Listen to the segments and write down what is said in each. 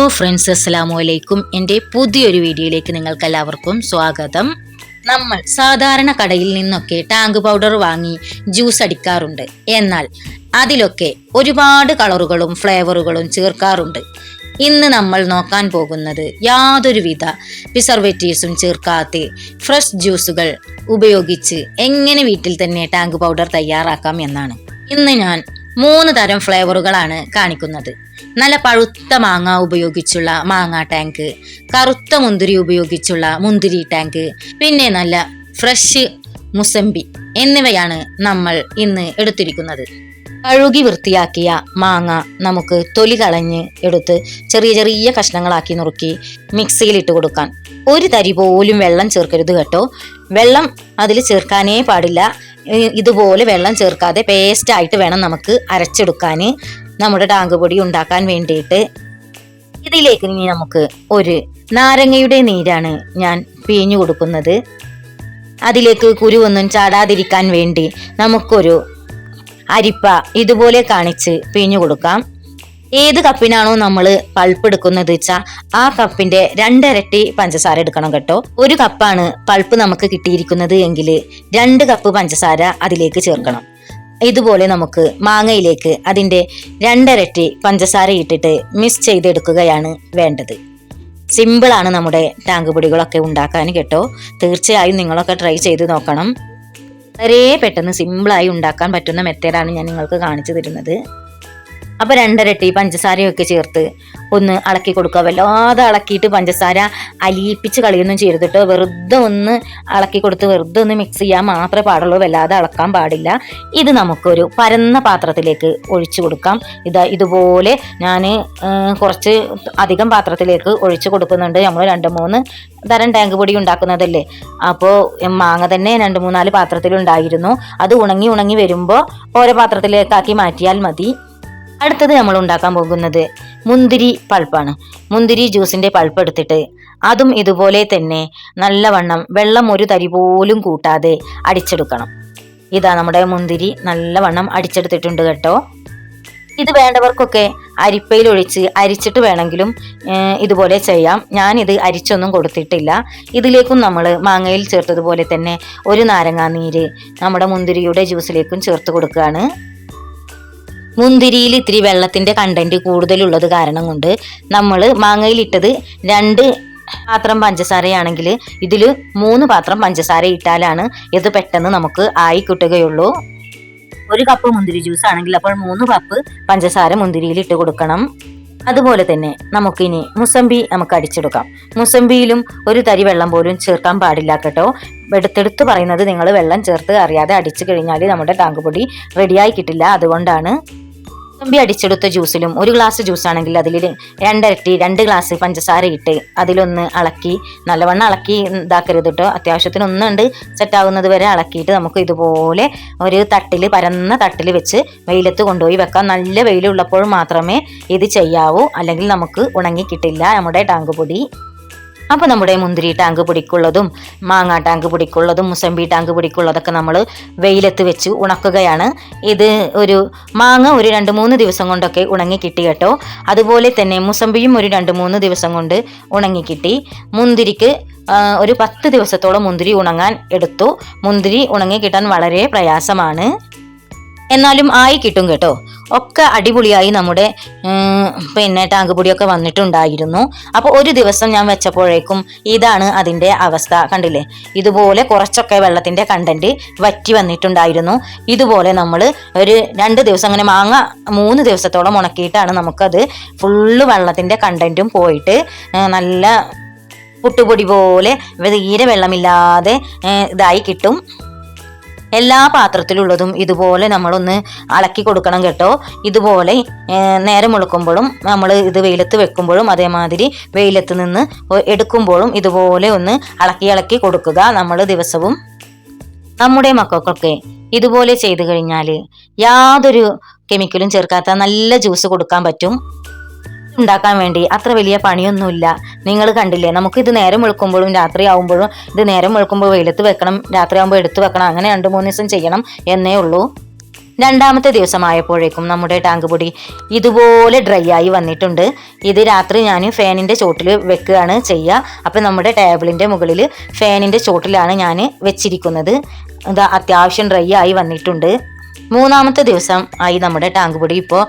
Hello friends, അസ്സലാമു അലൈക്കും. എൻ്റെ പുതിയൊരു വീഡിയോയിലേക്ക് നിങ്ങൾക്ക് എല്ലാവർക്കും സ്വാഗതം. നമ്മൾ സാധാരണ കടയിൽ നിന്നൊക്കെ ടാങ്ക് പൗഡർ വാങ്ങി ജ്യൂസ് അടിക്കാറുണ്ട്. എന്നാൽ അതിലൊക്കെ ഒരുപാട് കളറുകളും ഫ്ലേവറുകളും ചേർക്കാറുണ്ട്. ഇന്ന് നമ്മൾ നോക്കാൻ പോകുന്നത് യാതൊരുവിധ പ്രിസർവേറ്റീവ്സും ചേർക്കാത്ത ഫ്രഷ് ജ്യൂസുകൾ ഉപയോഗിച്ച് എങ്ങനെ വീട്ടിൽ തന്നെ ടാങ്ക് പൗഡർ തയ്യാറാക്കാം എന്നാണ്. ഇന്ന് ഞാൻ 3 തരം ഫ്ലേവറുകളാണ് കാണിക്കുന്നത്. നല്ല പഴുത്ത മാങ്ങ ഉപയോഗിച്ചുള്ള മാങ്ങ ടാങ്ക്, കറുത്ത മുന്തിരി ഉപയോഗിച്ചുള്ള മുന്തിരി ടാങ്ക്, പിന്നെ നല്ല ഫ്രഷ് മുസമ്പി എന്നിവയാണ് നമ്മൾ ഇന്ന് എടുത്തിരിക്കുന്നത്. കഴുകി വൃത്തിയാക്കിയ മാങ്ങ നമുക്ക് തൊലി കളഞ്ഞ് എടുത്ത് ചെറിയ ചെറിയ കഷ്ണങ്ങളാക്കി നുറുക്കി മിക്സിയിലിട്ട് കൊടുക്കാൻ. ഒരു തരി പോലും വെള്ളം ചേർക്കരുത് കേട്ടോ. വെള്ളം അതിൽ ചേർക്കാനേ പാടില്ല. ഇതുപോലെ വെള്ളം ചേർക്കാതെ പേസ്റ്റായിട്ട് വേണം നമുക്ക് അരച്ചെടുക്കാൻ, നമ്മുടെ ടാങ്ക് പൊടി ഉണ്ടാക്കാൻ വേണ്ടിയിട്ട്. ഇതിലേക്ക് ഇനി നമുക്ക് ഒരു നാരങ്ങയുടെ നീരാണ് ഞാൻ പിഴിഞ്ഞു കൊടുക്കുന്നത്. അതിലേക്ക് കുരുവൊന്നും ചാടാതിരിക്കാൻ വേണ്ടി നമുക്കൊരു അരിപ്പ ഇതുപോലെ കാണിച്ച് പിഴിഞ്ഞു കൊടുക്കാം. ഏത് കപ്പിനാണോ നമ്മൾ പൾപ്പ് എടുക്കുന്നത് വെച്ചാൽ ആ കപ്പിന്റെ 2 ഇരട്ടി പഞ്ചസാര എടുക്കണം കേട്ടോ. 1 കപ്പാണ് പൾപ്പ് നമുക്ക് കിട്ടിയിരിക്കുന്നത് എങ്കിൽ 2 കപ്പ് പഞ്ചസാര അതിലേക്ക് ചേർക്കണം. ഇതുപോലെ നമുക്ക് മാങ്ങയിലേക്ക് അതിന്റെ 2 ഇരട്ടി പഞ്ചസാര ഇട്ടിട്ട് മിക്സ് ചെയ്തെടുക്കുകയാണ് വേണ്ടത്. സിമ്പിളാണ് നമ്മുടെ ടാങ്ക് പൊടികളൊക്കെ ഉണ്ടാക്കാൻ കേട്ടോ. തീർച്ചയായും നിങ്ങളൊക്കെ ട്രൈ ചെയ്ത് നോക്കണം. വളരെ പെട്ടെന്ന് സിമ്പിളായി ഉണ്ടാക്കാൻ പറ്റുന്ന മെത്തേഡാണ് ഞാൻ നിങ്ങൾക്ക് കാണിച്ചു തരുന്നത്. അപ്പോൾ 2 ഇരട്ടി പഞ്ചസാരയൊക്കെ ചേർത്ത് ഒന്ന് ഇളക്കി കൊടുക്കുക. വല്ലാതെ ഇളക്കിയിട്ട് പഞ്ചസാര അലിയിപ്പിച്ച് കളിയൊന്നും ചെയ്തിട്ട് വെറുതെ ഒന്ന് ഇളക്കി കൊടുത്ത് വെറുതെ ഒന്ന് മിക്സ് ചെയ്യാൻ മാത്രമേ പാടുള്ളൂ. വല്ലാതെ ഇളക്കാൻ പാടില്ല. ഇത് നമുക്കൊരു പരന്ന പാത്രത്തിലേക്ക് ഒഴിച്ചു കൊടുക്കാം. ഇതുപോലെ ഞാൻ കുറച്ച് അധികം പാത്രത്തിലേക്ക് ഒഴിച്ചു കൊടുക്കുന്നുണ്ട്. നമ്മൾ 2-3 തരം ടാങ്ക് പൊടി ഉണ്ടാക്കുന്നതല്ലേ. അപ്പോൾ മാങ്ങ തന്നെ 2-3-4 പാത്രത്തിലുണ്ടായിരുന്നു. അത് ഉണങ്ങി വരുമ്പോൾ ഓരോ പാത്രത്തിലേക്കാക്കി മാറ്റിയാൽ മതി. അടുത്തത് നമ്മൾ ഉണ്ടാക്കാൻ പോകുന്നത് മുന്തിരി പൾപ്പാണ്. മുന്തിരി ജ്യൂസിന്റെ പൾപ്പ് എടുത്തിട്ട് അതും ഇതുപോലെ തന്നെ നല്ലവണ്ണം വെള്ളം ഒരു തരി പോലും കൂട്ടാതെ അടിച്ചെടുക്കണം. ഇതാ നമ്മുടെ മുന്തിരി നല്ലവണ്ണം അടിച്ചെടുത്തിട്ടുണ്ട് കേട്ടോ. ഇത് വേണ്ടവർക്കൊക്കെ അരിപ്പയിൽ ഒഴിച്ച് അരിച്ചിട്ട് വേണമെങ്കിലും ഇതുപോലെ ചെയ്യാം. ഞാനിത് അരിച്ചൊന്നും കൊടുത്തിട്ടില്ല. ഇതിലേക്കും നമ്മൾ മാങ്ങയിൽ ചേർത്തതുപോലെ തന്നെ ഒരു നാരങ്ങാ നീര് നമ്മുടെ മുന്തിരിയുടെ ജ്യൂസിലേക്കും ചേർത്ത് കൊടുക്കുകയാണ്. മുന്തിരിയിൽ ഇത്തിരി വെള്ളത്തിന്റെ കണ്ടന്റ് കൂടുതലുള്ളത് കാരണം കൊണ്ട് നമ്മൾ മാങ്ങയിൽ ഇട്ടത് 2 പാത്രം പഞ്ചസാരയാണെങ്കിൽ ഇതിൽ 3 പാത്രം പഞ്ചസാര ഇട്ടാലാണ് ഇത് പെട്ടെന്ന് നമുക്ക് ആയി കിട്ടുകയുള്ളൂ. 1 കപ്പ് മുന്തിരി ജ്യൂസ് ആണെങ്കിൽ അപ്പോൾ 3 കപ്പ് പഞ്ചസാര മുന്തിരിയിൽ ഇട്ട് കൊടുക്കണം. അതുപോലെ തന്നെ നമുക്കിനി മുസമ്പി നമുക്ക് അടിച്ചെടുക്കാം. മുസമ്പിയിലും ഒരു തരി വെള്ളം പോലും ചേർക്കാൻ പാടില്ല കേട്ടോ. എടുത്തെടുത്ത് പറയുന്നത് നിങ്ങൾ വെള്ളം ചേർത്ത് അറിയാതെ അടിച്ചു കഴിഞ്ഞാൽ നമ്മുടെ ടാങ്ക് പൊടി റെഡിയായി കിട്ടില്ല. അതുകൊണ്ടാണ്. മുസമ്പി അടിച്ചെടുത്ത ജ്യൂസിലും 1 ഗ്ലാസ് ജ്യൂസ് ആണെങ്കിൽ അതിൽ 2 ഇരട്ടി 2 ഗ്ലാസ് പഞ്ചസാര ഇട്ട് അതിലൊന്ന് ഇളക്കി നല്ലവണ്ണം ഇളക്കി ഇതാക്കരുത് കേട്ടോ. അത്യാവശ്യത്തിന് ഒന്നുണ്ട് സെറ്റാകുന്നത് വരെ ഇളക്കിയിട്ട് നമുക്ക് ഇതുപോലെ ഒരു തട്ടിൽ പരന്ന തട്ടിൽ വെച്ച് വെയിലത്ത് കൊണ്ടുപോയി വെക്കാം. നല്ല വെയിലുള്ളപ്പോൾ മാത്രമേ ഇത് ചെയ്യാവൂ, അല്ലെങ്കിൽ നമുക്ക് ഉണങ്ങി കിട്ടില്ല നമ്മുടെ ടാങ്ക് പൊടി. അപ്പോൾ നമ്മുടെ മുന്തിരി ടാങ്ക് പൊടിക്കുള്ളതും മാങ്ങ ടാങ്ക് പൊടിക്കുള്ളതും മുസമ്പി ടാങ്ക് പൊടിക്കുള്ളതൊക്കെ നമ്മൾ വെയിലത്ത് വെച്ച് ഉണക്കുകയാണ്. ഇത് ഒരു മാങ്ങ ഒരു 2-3 ദിവസം കൊണ്ടൊക്കെ ഉണങ്ങി കിട്ടി കേട്ടോ. അതുപോലെ തന്നെ മുസമ്പിയും ഒരു 2-3 ദിവസം കൊണ്ട് ഉണങ്ങി കിട്ടി. മുന്തിരിക്ക് ഒരു 10 ദിവസത്തോളം മുന്തിരി ഉണങ്ങാൻ എടുത്തു. മുന്തിരി ഉണങ്ങി കിട്ടാൻ വളരെ പ്രയാസമാണ്, എന്നാലും ആയി കിട്ടും കേട്ടോ. ഒക്കെ അടിപൊളിയായി നമ്മുടെ ടാങ്ക് പൊടിയൊക്കെ വന്നിട്ടുണ്ടായിരുന്നു. അപ്പോൾ ഒരു ദിവസം ഞാൻ വെച്ചപ്പോഴേക്കും ഇതാണ് അതിൻ്റെ അവസ്ഥ. കണ്ടില്ലേ, ഇതുപോലെ കുറച്ചൊക്കെ വെള്ളത്തിൻ്റെ കണ്ടന്റ് വറ്റി വന്നിട്ടുണ്ടായിരുന്നു. ഇതുപോലെ നമ്മൾ ഒരു 2 ദിവസം അങ്ങനെ മാങ്ങ 3 ദിവസത്തോളം ഉണക്കിയിട്ടാണ് നമുക്കത് ഫുള്ള് വെള്ളത്തിൻ്റെ കണ്ടന്റും പോയിട്ട് നല്ല പുട്ടുപൊടി പോലെ തീരെ വെള്ളമില്ലാതെ ഇതായി കിട്ടും. എല്ലാ പാത്രത്തിലുള്ളതും ഇതുപോലെ നമ്മളൊന്ന് ഇളക്കി കൊടുക്കണം കേട്ടോ. ഇതുപോലെ നേരം മുളുക്കുമ്പോഴും നമ്മൾ ഇത് വെയിലത്ത് വെക്കുമ്പോഴും അതേമാതിരി വെയിലത്ത് നിന്ന് എടുക്കുമ്പോഴും ഇതുപോലെ ഒന്ന് ഇളക്കി കൊടുക്കുക. നമ്മൾ ദിവസവും നമ്മുടെ മക്കൾക്കൊക്കെ ഇതുപോലെ ചെയ്തു കഴിഞ്ഞാൽ യാതൊരു കെമിക്കലും ചേർക്കാത്ത നല്ല ജ്യൂസ് കൊടുക്കാൻ പറ്റും. ഉണ്ടാക്കാൻ വേണ്ടി അത്ര വലിയ പണിയൊന്നുമില്ല. നിങ്ങൾ കണ്ടില്ലേ, നമുക്കിത് നേരം വെളുക്കുമ്പോഴും രാത്രി ആവുമ്പോഴും ഇത് നേരം വെളുക്കുമ്പോൾ വെയിലത്ത് വെക്കണം, രാത്രി ആകുമ്പോൾ എടുത്ത് വെക്കണം, അങ്ങനെ 2-3 ദിവസം ചെയ്യണം എന്നേ ഉള്ളൂ. രണ്ടാമത്തെ ദിവസമായപ്പോഴേക്കും നമ്മുടെ ടാങ്ക് പൊടി ഇതുപോലെ ഡ്രൈ ആയി വന്നിട്ടുണ്ട്. ഇത് രാത്രി ഞാൻ ഫാനിൻ്റെ ചോട്ടിൽ വെക്കുകയാണ് ചെയ്യുക. അപ്പം നമ്മുടെ ടേബിളിൻ്റെ മുകളിൽ ഫാനിൻ്റെ ചോട്ടിലാണ് ഞാൻ വെച്ചിരിക്കുന്നത്. ഇത് അത്യാവശ്യം ഡ്രൈ ആയി വന്നിട്ടുണ്ട്. മൂന്നാമത്തെ ദിവസം ആയി നമ്മുടെ ടാങ്ക് പൊടി ഇപ്പോൾ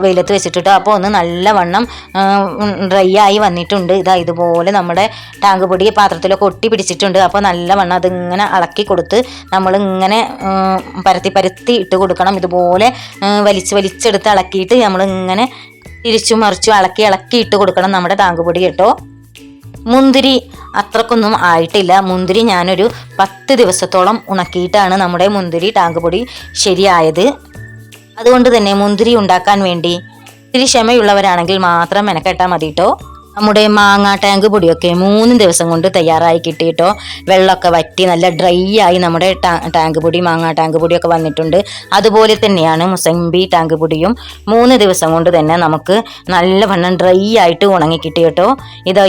വെയിലത്ത് വെച്ചിട്ടിട്ട്. അപ്പോൾ ഒന്ന് നല്ലവണ്ണം ഡ്രൈ ആയി വന്നിട്ടുണ്ട്. ഇതുപോലെ നമ്മുടെ ടാങ്ക് പൊടി പാത്രത്തിലൊക്കെ ഒട്ടി പിടിച്ചിട്ടുണ്ട്. അപ്പോൾ നല്ലവണ്ണം അതിങ്ങനെ ഇളക്കി കൊടുത്ത് നമ്മളിങ്ങനെ പരത്തി ഇട്ട് കൊടുക്കണം. ഇതുപോലെ വലിച്ചെടുത്ത് ഇളക്കിയിട്ട് നമ്മളിങ്ങനെ തിരിച്ചു മറിച്ചു ഇളക്കി ഇട്ട് കൊടുക്കണം നമ്മുടെ ടാങ്ക് പൊടി കേട്ടോ. മുന്തിരി അത്രക്കൊന്നും ആയിട്ടില്ല. മുന്തിരി ഞാനൊരു 10 ദിവസത്തോളം ഉണക്കിയിട്ടാണ് നമ്മുടെ മുന്തിരി ടാങ്ക് പൊടി ശരിയായത്. അതുകൊണ്ട് തന്നെ മുന്തിരി ഉണ്ടാക്കാൻ വേണ്ടി ഇത്തിരി ക്ഷമയുള്ളവരാണെങ്കിൽ മാത്രം മെനക്കെട്ടാൽ മതി കേട്ടോ. നമ്മുടെ മാങ്ങ ടാങ്ക് പൊടിയൊക്കെ 3 ദിവസം കൊണ്ട് തയ്യാറായി കിട്ടിയിട്ടോ. വെള്ളമൊക്കെ വറ്റി നല്ല ഡ്രൈ ആയി നമ്മുടെ ടാങ്ക് പൊടി മാങ്ങ ടാങ്ക് പൊടിയൊക്കെ വന്നിട്ടുണ്ട്. അതുപോലെ തന്നെയാണ് മുസംബി ടാങ്ക് പൊടിയും 3 ദിവസം കൊണ്ട് തന്നെ നമുക്ക് നല്ലവണ്ണം ഡ്രൈ ആയിട്ട് ഉണങ്ങി കിട്ടിയിട്ടോ.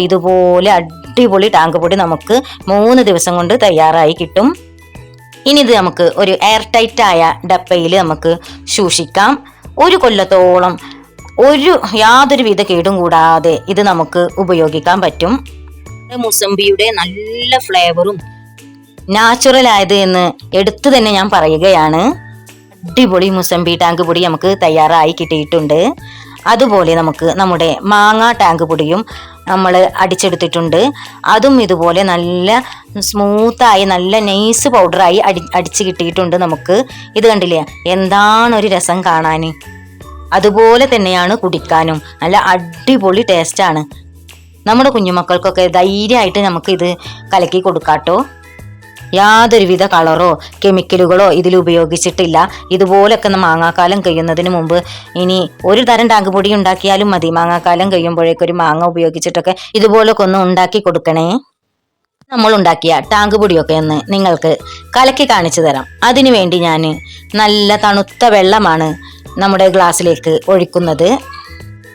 ഇതുപോലെ അടിപൊളി ടാങ്ക് പൊടി നമുക്ക് 3 ദിവസം കൊണ്ട് തയ്യാറായി കിട്ടും. ഇനി ഇത് നമുക്ക് ഒരു എയർ ടൈറ്റ് ആയ ഡപ്പയിൽ നമുക്ക് സൂക്ഷിക്കാം. 1 കൊല്ലത്തോളം യാതൊരുവിധ കേടും കൂടാതെ ഇത് നമുക്ക് ഉപയോഗിക്കാൻ പറ്റും. മുസംബിയുടെ നല്ല ഫ്ലേവറും നാച്ചുറൽ ആയത് എന്ന് എടുത്തു തന്നെ ഞാൻ പറയുകയാണ്. അടിപൊളി മുസംബി ടാങ്ക് പൊടി നമുക്ക് തയ്യാറായി കിട്ടിയിട്ടുണ്ട്. അതുപോലെ നമുക്ക് നമ്മുടെ മാങ്ങ ടാങ്ക് പൊടിയും നമ്മൾ അടിച്ചെടുത്തിട്ടുണ്ട്. അതും ഇതുപോലെ നല്ല സ്മൂത്തായി നല്ല നൈസ് പൗഡറായി അടിച്ച് കിട്ടിയിട്ടുണ്ട് നമുക്ക്. ഇത് കണ്ടില്ലേ, എന്താണൊരു രസം കാണാൻ. അതുപോലെ തന്നെയാണ് കുടിക്കാനും നല്ല അടിപൊളി ടേസ്റ്റാണ്. നമ്മുടെ കുഞ്ഞുമക്കൾക്കൊക്കെ ധൈര്യമായിട്ട് നമുക്ക് ഇത് കലക്കി കൊടുക്കാട്ടോ. യാതൊരുവിധ കളറോ കെമിക്കലുകളോ ഇതിൽ ഉപയോഗിച്ചിട്ടില്ല. ഇതുപോലൊക്കെ മാങ്ങാക്കാലം കഴിയുന്നതിന് മുമ്പ് ഇനി ഒരു തരം ടാങ്ക് പൊടി ഉണ്ടാക്കിയാലും മതി. മാങ്ങാക്കാലം കഴിയുമ്പോഴേക്കൊരു മാങ്ങ ഉപയോഗിച്ചിട്ടൊക്കെ ഇതുപോലൊക്കെ ഒന്ന് ഉണ്ടാക്കി കൊടുക്കണേ. നമ്മൾ ഉണ്ടാക്കിയ ടാങ്ക് പൊടിയൊക്കെ ഒന്ന് നിങ്ങൾക്ക് കലക്കി കാണിച്ചു തരാം. അതിനു വേണ്ടി ഞാൻ നല്ല തണുത്ത വെള്ളമാണ് നമ്മുടെ ഗ്ലാസ്സിലേക്ക് ഒഴിക്കുന്നത്.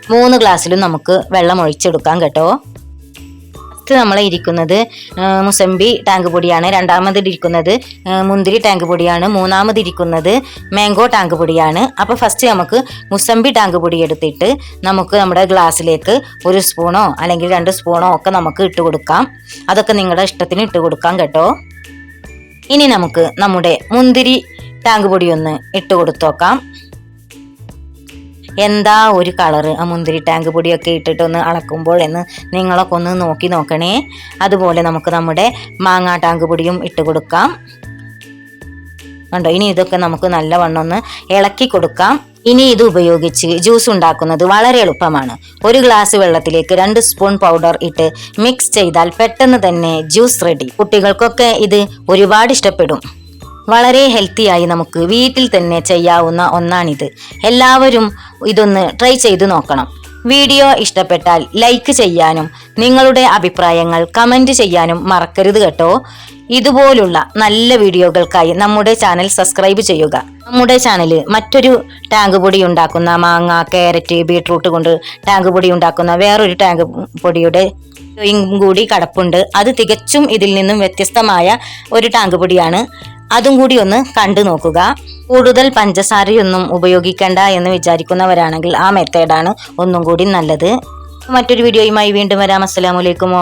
3 ഗ്ലാസ്സിലും നമുക്ക് വെള്ളം ഒഴിച്ചെടുക്കാം കേട്ടോ. ഫസ്റ്റ് നമ്മളെ ഇരിക്കുന്നത് മുസംബി ടാങ്ക് പൊടിയാണ്. രണ്ടാമതിരിക്കുന്നത് മുന്തിരി ടാങ്ക് പൊടിയാണ്. മൂന്നാമതിരിക്കുന്നത് മാംഗോ ടാങ്ക് പൊടിയാണ്. അപ്പോൾ ഫസ്റ്റ് നമുക്ക് മുസംബി ടാങ്ക് പൊടി എടുത്തിട്ട് നമുക്ക് നമ്മുടെ ഗ്ലാസ്സിലേക്ക് 1 സ്പൂണോ അല്ലെങ്കിൽ 2 സ്പൂണോ ഒക്കെ നമുക്ക് ഇട്ട് കൊടുക്കാം. അതൊക്കെ നിങ്ങളുടെ ഇഷ്ടത്തിന് ഇട്ട് കൊടുക്കാം കേട്ടോ. ഇനി നമുക്ക് നമ്മുടെ മുന്തിരി ടാങ്ക് പൊടി ഒന്ന് ഇട്ട് കൊടുത്തു നോക്കാം. എന്താ ഒരു കളറ് ആ മുന്തിരി ടാങ്ക് പൊടിയൊക്കെ ഇട്ടിട്ടൊന്ന് അളക്കുമ്പോഴെന്ന് നിങ്ങളൊക്കെ ഒന്ന് നോക്കണേ. അതുപോലെ നമുക്ക് നമ്മുടെ മാങ്ങ ടാങ്ക് പൊടിയും ഇട്ട് കൊടുക്കാം. കണ്ടോ, ഇനി ഇതൊക്കെ നമുക്ക് നല്ലവണ്ണം ഒന്ന് ഇളക്കി കൊടുക്കാം. ഇനി ഇത് ഉപയോഗിച്ച് ജ്യൂസ് ഉണ്ടാക്കുന്നത് വളരെ എളുപ്പമാണ്. 1 ഗ്ലാസ് വെള്ളത്തിലേക്ക് 2 സ്പൂൺ പൗഡർ ഇട്ട് മിക്സ് ചെയ്താൽ പെട്ടെന്ന് തന്നെ ജ്യൂസ് റെഡി. കുട്ടികൾക്കൊക്കെ ഇത് ഒരുപാട് ഇഷ്ടപ്പെടും. വളരെ ഹെൽത്തിയായി നമുക്ക് വീട്ടിൽ തന്നെ ചെയ്യാവുന്ന ഒന്നാണിത്. എല്ലാവരും ഇതൊന്ന് ട്രൈ ചെയ്ത് നോക്കണം. വീഡിയോ ഇഷ്ടപ്പെട്ടാൽ ലൈക്ക് ചെയ്യാനും നിങ്ങളുടെ അഭിപ്രായങ്ങൾ കമൻറ്റ് ചെയ്യാനും മറക്കരുത് കേട്ടോ. ഇതുപോലുള്ള നല്ല വീഡിയോകൾക്കായി നമ്മുടെ ചാനൽ സബ്സ്ക്രൈബ് ചെയ്യുക. നമ്മുടെ ചാനൽ മറ്റൊരു ടാങ്ക് പൊടി ഉണ്ടാക്കുന്ന മാങ്ങ, ക്യാരറ്റ്, ബീട്രൂട്ട് കൊണ്ട് ടാങ്ക് പൊടി ഉണ്ടാക്കുന്ന വേറൊരു ടാങ്ക് പൊടിയുടെ കൂടി കിടപ്പുണ്ട്. അത് തികച്ചും ഇതിൽ നിന്നും വ്യത്യസ്തമായ ഒരു ടാങ്ക് പൊടിയാണ്. അതും കൂടി ഒന്ന് കണ്ടു നോക്കുക. കൂടുതൽ പഞ്ചസാരയൊന്നും ഉപയോഗിക്കേണ്ട എന്ന് വിചാരിക്കുന്നവരാണെങ്കിൽ ആ മെത്തേഡാണ് ഒന്നും കൂടി നല്ലത്. മറ്റൊരു വീഡിയോയുമായി വീണ്ടും വരാം. അസ്സലാമു അലൈക്കും.